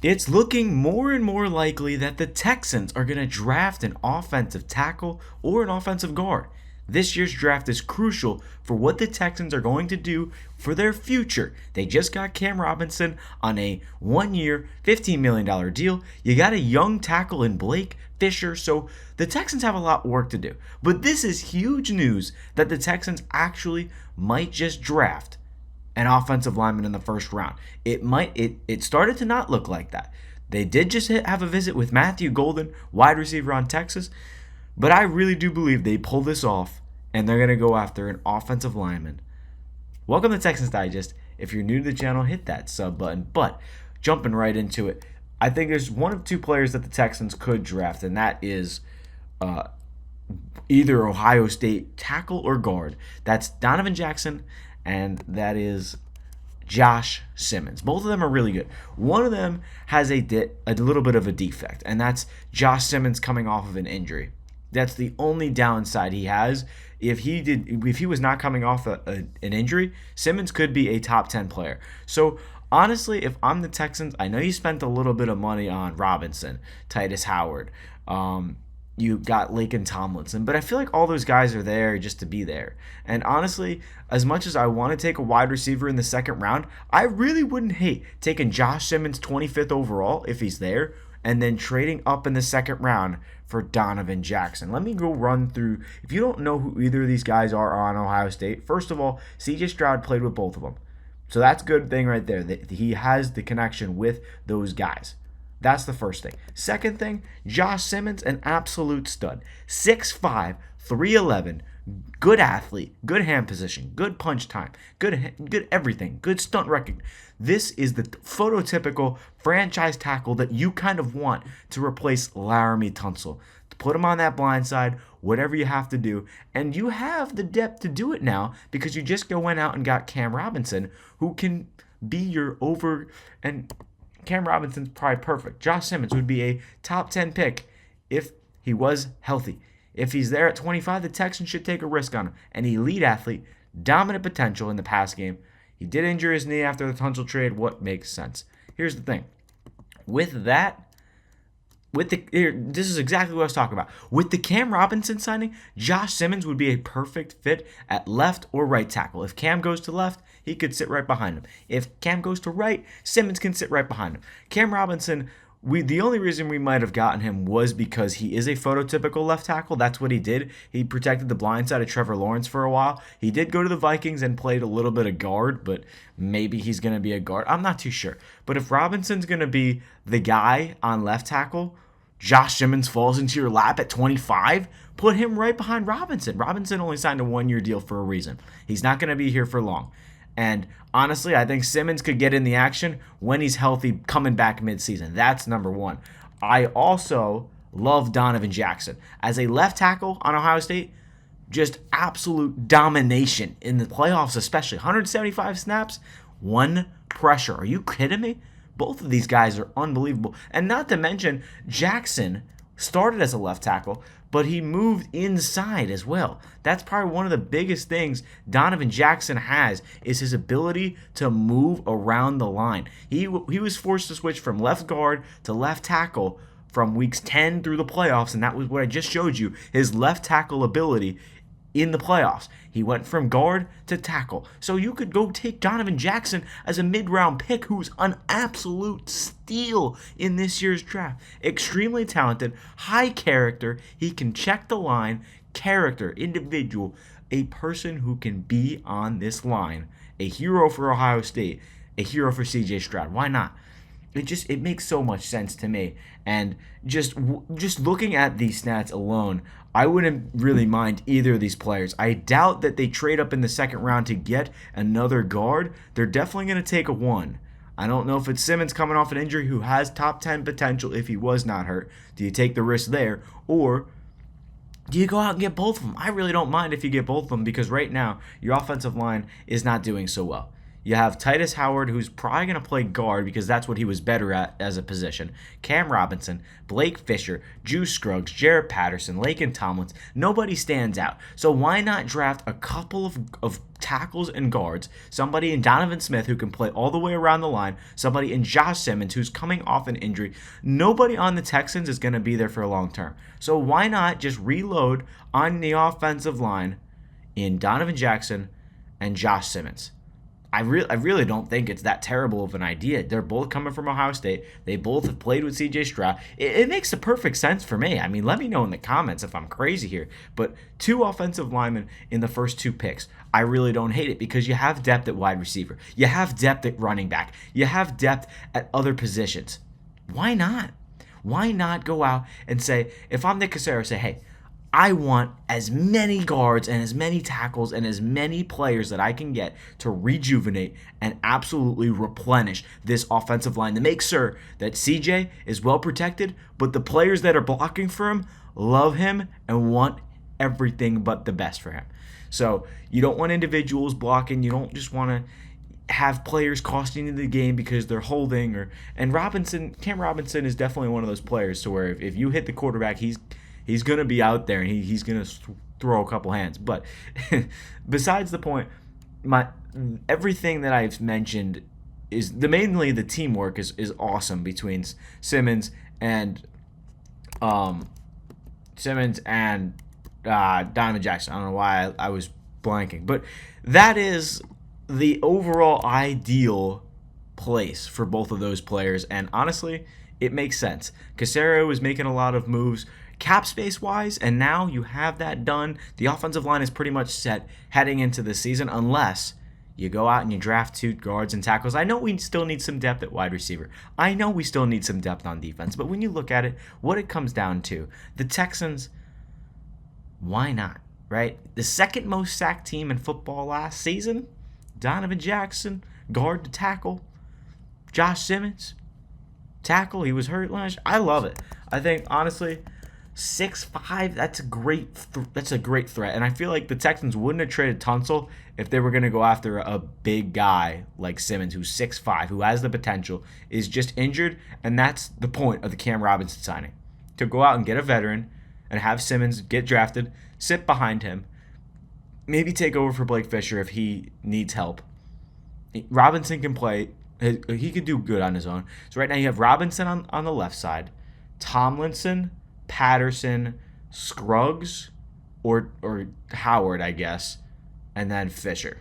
It's looking more and more likely that the Texans are going to draft an offensive tackle or an offensive guard. This year's draft is crucial for what the Texans are going to do for their future. They just got Cam Robinson on a 1-year, $15 million deal. You got a young tackle in Blake Fisher, so the Texans have a lot of work to do. But this is huge news that the Texans actually might just draft an offensive lineman in the first round. It started to not look like that. They did just have a visit with Matthew Golden, wide receiver on Texas, but I really do believe they pull this off and they're going to go after an offensive lineman. Welcome to Texans Digest. If you're new to the channel, hit that sub button. But jumping right into it, I think there's one of two players that the Texans could draft, and that is either Ohio State tackle or guard. That's Donovan Jackson, and that is Josh Simmons. Both of them are really good. One of them has a little bit of a defect, and that's Josh Simmons coming off of an injury. That's the only downside he has. If he was not coming off an injury, Simmons could be a top 10 player. So honestly, if I'm the Texans, I know you spent a little bit of money on Robinson, Titus Howard, you got Laken Tomlinson, but I feel like all those guys are there just to be there. And honestly, as much as I want to take a wide receiver in the second round, I really wouldn't hate taking Josh Simmons 25th overall if he's there, and then trading up in the second round for Donovan Jackson. Let me go run through. If you don't know who either of these guys are on Ohio State, first of all, CJ Stroud played with both of them. So that's a good thing right there, that he has the connection with those guys. That's the first thing. Second thing, Josh Simmons, an absolute stud. 6'5", 311, good athlete, good hand position, good punch time, good everything, good stunt record. This is the phototypical franchise tackle that you kind of want to replace Laramie Tunsil. To put him on that blind side, whatever you have to do. And you have the depth to do it now because you just went out and got Cam Robinson, who can be your and Cam Robinson's probably perfect. Josh Simmons would be a top 10 pick if he was healthy. If he's there at 25, the Texans should take a risk on him. An elite athlete, dominant potential in the pass game. He did injure his knee after the Tunsil trade. What makes sense? Here's the thing. This is exactly what I was talking about. With the Cam Robinson signing, Josh Simmons would be a perfect fit at left or right tackle. If Cam goes to left, he could sit right behind him. If Cam goes to right, Simmons can sit right behind him. Cam Robinson, the only reason we might have gotten him was because he is a phototypical left tackle. That's what he did. He protected the blind side of Trevor Lawrence for a while. He did go to the Vikings and played a little bit of guard, but maybe he's going to be a guard. I'm not too sure. But if Robinson's going to be the guy on left tackle, Josh Simmons falls into your lap at 25, put him right behind Robinson. Robinson only signed a 1-year deal for a reason. He's not going to be here for long. And honestly, I think Simmons could get in the action when he's healthy coming back midseason. That's number one. I also love Donovan Jackson. As a left tackle on Ohio State, just absolute domination in the playoffs especially. 175 snaps, one pressure. Are you kidding me? Both of these guys are unbelievable. And not to mention, Jackson started as a left tackle, but he moved inside as well. That's probably one of the biggest things Donovan Jackson has, is his ability to move around the line. He was forced to switch from left guard to left tackle from weeks 10 through the playoffs, and that was what I just showed you, his left tackle ability in the playoffs. He went from guard to tackle. So you could go take Donovan Jackson as a mid-round pick, who's an absolute steal in this year's draft. Extremely talented, high character. He can check the line, character, individual, a person who can be on this line. A hero for Ohio State, a hero for CJ Stroud. Why not? It makes so much sense to me. And just looking at these stats alone, I wouldn't really mind either of these players. I doubt that they trade up in the second round to get another guard. They're definitely going to take a 1. I don't know if it's Simmons coming off an injury who has top 10 potential if he was not hurt. Do you take the risk there? Or do you go out and get both of them? I really don't mind if you get both of them, because right now your offensive line is not doing so well. You have Titus Howard, who's probably going to play guard because that's what he was better at as a position. Cam Robinson, Blake Fisher, Juice Scruggs, Jared Patterson, Laken Tomlins. Nobody stands out. So why not draft a couple of tackles and guards, somebody in Donovan Smith who can play all the way around the line, somebody in Josh Simmons who's coming off an injury. Nobody on the Texans is going to be there for a long term. So why not just reload on the offensive line in Donovan Jackson and Josh Simmons? I really don't think it's that terrible of an idea. They're both coming from Ohio State. They both have played with C.J. Stroud. It makes the perfect sense for me. I mean, let me know in the comments if I'm crazy here. But 2 offensive linemen in the first 2 picks, I really don't hate it because you have depth at wide receiver. You have depth at running back. You have depth at other positions. Why not? Why not go out and say, if I'm Nick Caserio, say, hey, I want as many guards and as many tackles and as many players that I can get to rejuvenate and absolutely replenish this offensive line to make sure that CJ is well protected, but the players that are blocking for him love him and want everything but the best for him. So you don't want individuals blocking. You don't just want to have players costing you the game because they're holding. And Cam Robinson is definitely one of those players to where if you hit the quarterback, he's going to be out there and he's going to throw a couple hands. But besides the point, everything that I've mentioned is mainly the teamwork is awesome between Simmons and Donovan Jackson. I don't know why I was blanking, but that is the overall ideal place for both of those players. And honestly, it makes sense. Caserio is making a lot of moves cap space wise, and now you have that done. The offensive line is pretty much set heading into the season unless you go out and you draft 2 guards and tackles. I know we still need some depth at wide receiver. I know we still need some depth on defense, but when you look at it, what it comes down to, the Texans, why not, right? The second most sacked team in football last season, Donovan Jackson, guard to tackle. Josh Simmons, tackle, he was hurt last year. I love it. I think, honestly, 6'5", that's a great threat. And I feel like the Texans wouldn't have traded Tunsil if they were going to go after a big guy like Simmons, who's 6'5", who has the potential, is just injured, and that's the point of the Cam Robinson signing. To go out and get a veteran and have Simmons get drafted, sit behind him, maybe take over for Blake Fisher if he needs help. Robinson can play. He could do good on his own. So right now you have Robinson on the left side, Tomlinson, Patterson, Scruggs, or Howard, I guess, and then Fisher.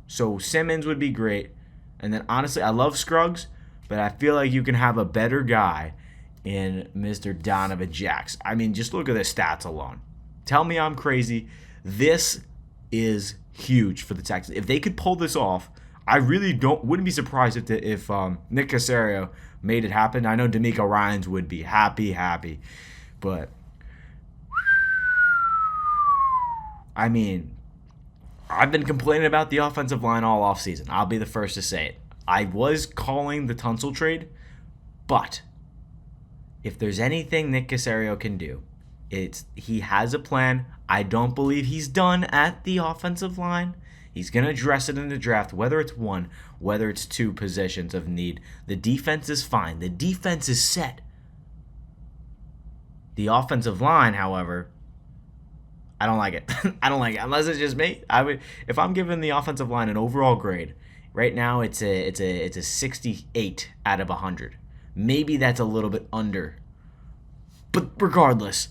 So Simmons would be great. And then honestly, I love Scruggs, but I feel like you can have a better guy in Mr. Donovan Jackson. I mean, just look at the stats alone. Tell me I'm crazy. This is huge for the Texans. If they could pull this off, I really wouldn't be surprised if Nick Caserio made it happen. I know DeMeco Ryans would be happy. But, I mean, I've been complaining about the offensive line all offseason. I'll be the first to say it. I was calling the Tunsil trade, but if there's anything Nick Caserio can do, he has a plan. I don't believe he's done at the offensive line. He's going to address it in the draft, whether it's 1, whether it's 2 positions of need. The defense is fine. The defense is set. The offensive line, however, I don't like it. I don't like it. Unless it's just me. If I'm giving the offensive line an overall grade, right now it's a 68 out of 100. Maybe that's a little bit under. But regardless,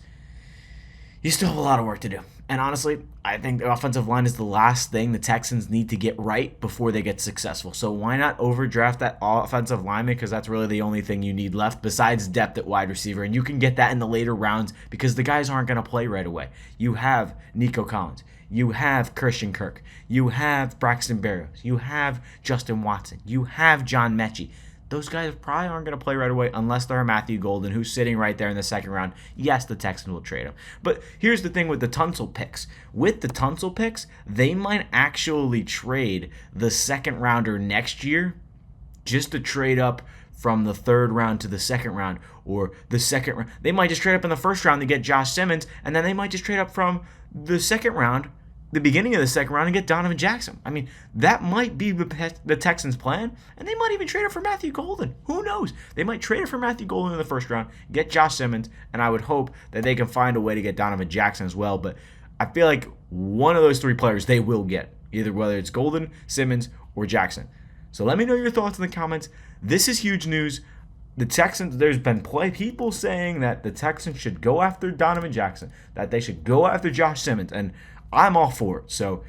you still have a lot of work to do. And honestly, I think the offensive line is the last thing the Texans need to get right before they get successful. So why not overdraft that offensive lineman, because that's really the only thing you need left besides depth at wide receiver. And you can get that in the later rounds because the guys aren't going to play right away. You have Nico Collins. You have Christian Kirk. You have Braxton Berrios. You have Justin Watson. You have John Mechie. Those guys probably aren't going to play right away unless they're Matthew Golden, who's sitting right there in the second round. Yes, the Texans will trade him. But here's the thing with the Tunsil picks. With the Tunsil picks, they might actually trade the second rounder next year just to trade up from the third round to the second round, or the second round. They might just trade up in the first round to get Josh Simmons, and then they might just trade up from the second round the beginning of the second round and get Donovan Jackson. I mean, that might be the Texans' plan, and they might even trade it for Matthew Golden. Who knows? They might trade it for Matthew Golden in the first round, get Josh Simmons, and I would hope that they can find a way to get Donovan Jackson as well. But I feel like one of those three players they will get, either whether it's Golden, Simmons, or Jackson. So let me know your thoughts in the comments. This is huge news. The Texans, there's been people saying that the Texans should go after Donovan Jackson, that they should go after Josh Simmons, and I'm all for it. So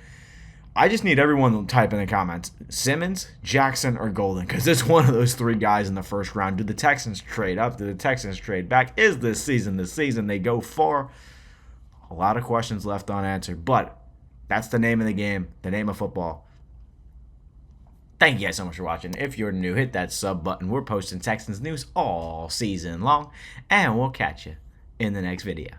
I just need everyone to type in the comments, Simmons, Jackson, or Golden, because it's one of those three guys in the first round. Do the Texans trade up? Do the Texans trade back? Is this season the season they go far? A lot of questions left unanswered, but that's the name of the game, the name of football. Thank you guys so much for watching. If you're new, hit that sub button. We're posting Texans news all season long, and we'll catch you in the next video.